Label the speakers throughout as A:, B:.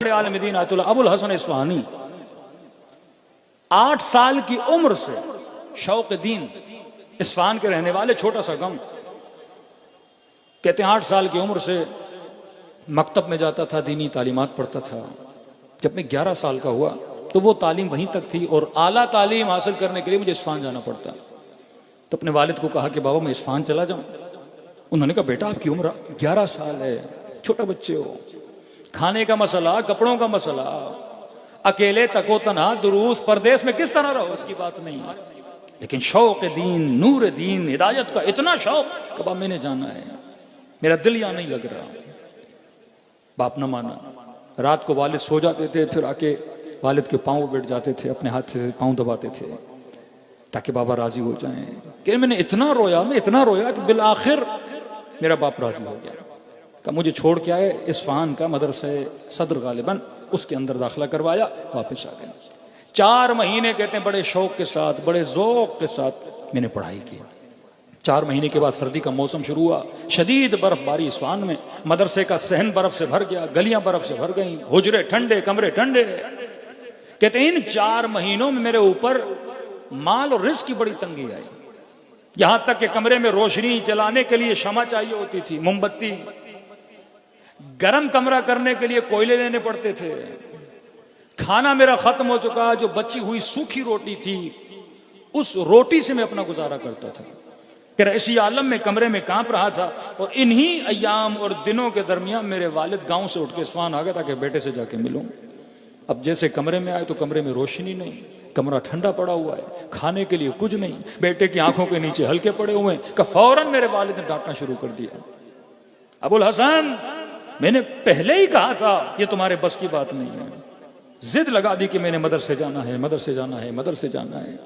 A: आलिम दीन आयतुल्लाह अबुल हसन इस्फहानी 8 साल की उम्र से शौक दीन, इस्फहान के रहने वाले, छोटा सा गांव। कहते हैं 8 साल की उम्र से मकतब में जाता था, दीनी तालीमात पढ़ता था। जब मैं 11 साल का हुआ तो वो तालीम वहीं तक थी और आला तालीम हासिल करने के लिए मुझे इस्फहान जाना पड़ता। तो अपने वालिद को कहा कि बाबा मैं इस्फहान चला जाऊं। उन्होंने कहा बेटा आपकी उम्र 11 साल है, छोटा बच्चे हो, खाने का मसला, कपड़ों का मसला, अकेले तको तना दुरूस परदेश में किस तरह रहो, उसकी बात नहीं है। लेकिन शौक दीन, नूर दीन, हिदायत का इतना शौक, कब मैंने जाना है, मेरा दिल यहां नहीं लग रहा। बाप न माना। रात को वालिद सो जाते थे, फिर आके वालिद के पांव बैठ जाते थे, अपने हाथ से पांव दबाते थे ताकि बाबा राजी हो जाएं। कि मैंने इतना रोया, मैं इतना रोया कि बिल आखिर मेरा बाप राजी हो गया। का मुझे छोड़ के आए इस्फहान का मदरसा सदर गालिबन, उसके अंदर दाखिला करवाया, वापस आ गए। 4 महीने कहते हैं बड़े शौक के साथ, बड़े ज़ौक़ के साथ मैंने पढ़ाई की। 4 महीने के बाद सर्दी का मौसम शुरू हुआ, शदीद बर्फबारी इस्फहान में, मदरसे का सहन बर्फ से भर गया, गलियां बर्फ से भर गई, हुजरे ठंडे, कमरे ठंडे। कहते हैं इन 4 महीनों में मेरे ऊपर माल और रिज़्क़ की बड़ी तंगी आई। यहां तक कि कमरे में रोशनी जलाने के लिए शमा चाहिए होती थी, मोमबत्ती। गरम कमरा करने के लिए कोयले लेने पड़ते थे। खाना मेरा खत्म हो चुका, जो बची हुई सूखी रोटी थी उस रोटी से मैं अपना गुजारा करता था। कि इसी आलम में कमरे में कांप रहा था। और इन्हीं अयाम और दिनों के दरमियान मेरे वालिद गांव से उठ के इस्फहान आ गया था कि बेटे से जाके मिलूं। अब जैसे कमरे में आए तो कमरे में रोशनी नहीं, कमरा ठंडा पड़ा हुआ है, खाने के लिए कुछ नहीं, बेटे की आंखों के नीचे हल्के पड़े हुए हैं। का फौरन मेरे वालिद ने डांटना शुरू कर दिया, अबुल हसन मैंने पहले ही कहा था ये तुम्हारे बस की बात नहीं है। जिद लगा दी कि मैंने मदरसे जाना है, मदरसे जाना है, मदरसे जाना है।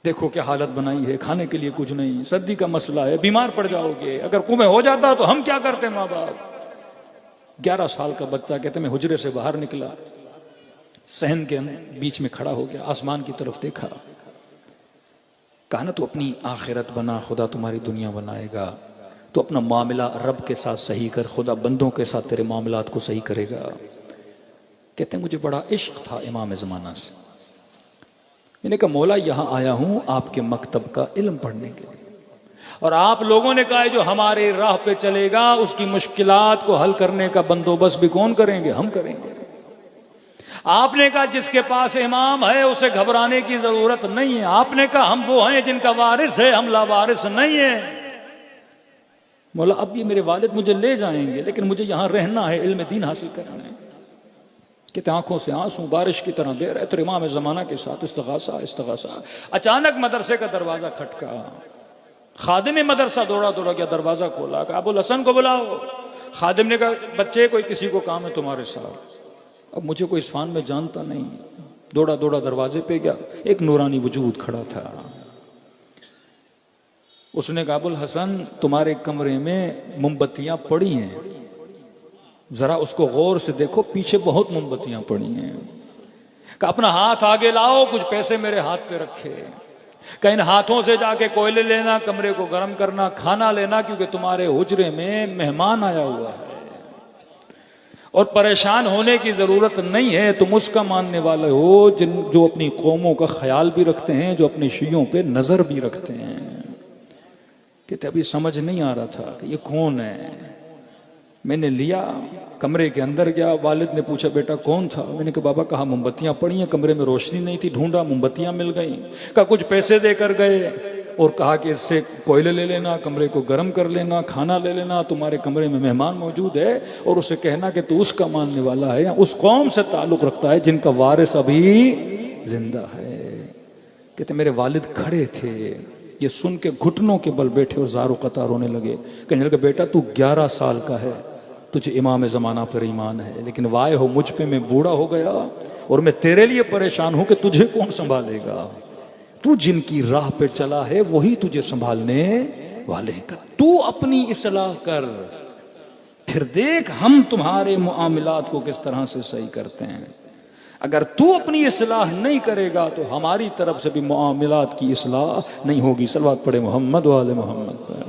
A: देखो क्या हालत बनाई है, खाने के लिए कुछ नहीं, सर्दी का मसला है, बीमार पड़ जाओगे, अगर कुएं हो जाता तो हम क्या करते माँ बाप। 11 साल का बच्चा कहते मैं हुजरे से बाहर निकला, सहन के बीच में खड़ा हो गया, आसमान की तरफ देखा, कहा ना तू अपनी आखिरत बना, खुदा तुम्हारी दुनिया बनाएगा। तो अपना मामला रब के साथ सही कर, खुदा बंदों के साथ तेरे मामलात को सही करेगा। कहते हैं मुझे बड़ा इश्क था इमाम ज़माना से। मैंने कहा मौला यहाँ आया हूँ आपके मकतब का इल्म पढ़ने के लिए, और आप लोगों ने कहा जो हमारे राह पे चलेगा उसकी मुश्किलात को हल करने का बंदोबस्त भी कौन करेंगे, हम करेंगे। आपने कहा जिसके पास इमाम है उसे घबराने की जरूरत नहीं है। आपने कहा हम वो हैं जिनका वारिस है, हम लावारिस नहीं है। मौला अब ये मेरे वालिद मुझे ले जाएंगे, लेकिन मुझे यहाँ रहना है, इल्म दीन हासिल करना है। कहते आंखों से आंसू बारिश की तरह दे रहे थे इमाम ज़माना के साथ इस्तग़ासा इस्तग़ासा। अचानक मदरसे का दरवाजा खटका, खादिम मदरसा दौड़ा दौड़ा गया, दरवाजा खोला, कहा अबुल हसन को बुलाओ। खादिम ने कहा बच्चे कोई किसी को काम है तुम्हारे साथ। अब मुझे कोई इस्फहान में जानता नहीं, दौड़ा दौड़ा दरवाजे पे गया, एक नूरानी वजूद खड़ा था। उसने कहा अबुल हसन तुम्हारे कमरे में मोमबत्तियां पड़ी हैं, जरा उसको गौर से देखो, पीछे बहुत मोमबत्तियां पड़ी हैं। कहा अपना हाथ आगे लाओ, कुछ पैसे मेरे हाथ पे रखे, कहा इन हाथों से जाके कोयले लेना, कमरे को गर्म करना, खाना लेना, क्योंकि तुम्हारे हुजरे में मेहमान आया हुआ है और परेशान होने की जरूरत नहीं है। तुम उसका मानने वाले हो जो अपनी कौमों का ख्याल भी रखते हैं, जो अपने शियों पे नजर भी रखते हैं। कहते अभी समझ नहीं आ रहा था कि ये कौन है। मैंने लिया, कमरे के अंदर गया, वालिद ने पूछा बेटा कौन था। मैंने कहा बाबा कहा मोमबत्तियां पड़ी हैं, कमरे में रोशनी नहीं थी, ढूंढा मोमबत्तियां मिल गई। कहा कुछ पैसे देकर गए और कहा कि इससे कोयले ले लेना, कमरे को गर्म कर लेना, खाना ले लेना, तुम्हारे कमरे में मेहमान मौजूद है, और उसे कहना कि तू उसका मानने वाला है या उस कौम से ताल्लुक रखता है जिनका वारिस अभी जिंदा है। कहते मेरे वालिद खड़े थे, ये सुन के घुटनों के बल बैठे और ज़ारो कतार रोने लगे। कहने लगे बेटा तू 11 साल का है, तुझे इमाम ज़माना पर ईमान है, लेकिन वाय हो मुझ पे मैं बूढ़ा हो गया और मैं तेरे लिए परेशान हूं कि तुझे कौन संभालेगा। तू जिनकी राह पे चला है वही तुझे संभालने वाले हैं। तू अपनी इस्लाह कर, फिर देख हम तुम्हारे मुआमिलात को किस तरह से सही करते हैं। अगर तू अपनी इस्लाह नहीं करेगा तो हमारी तरफ से भी मुआमिलात की इस्लाह नहीं होगी। सलवात पढ़े मोहम्मद वाले मोहम्मद।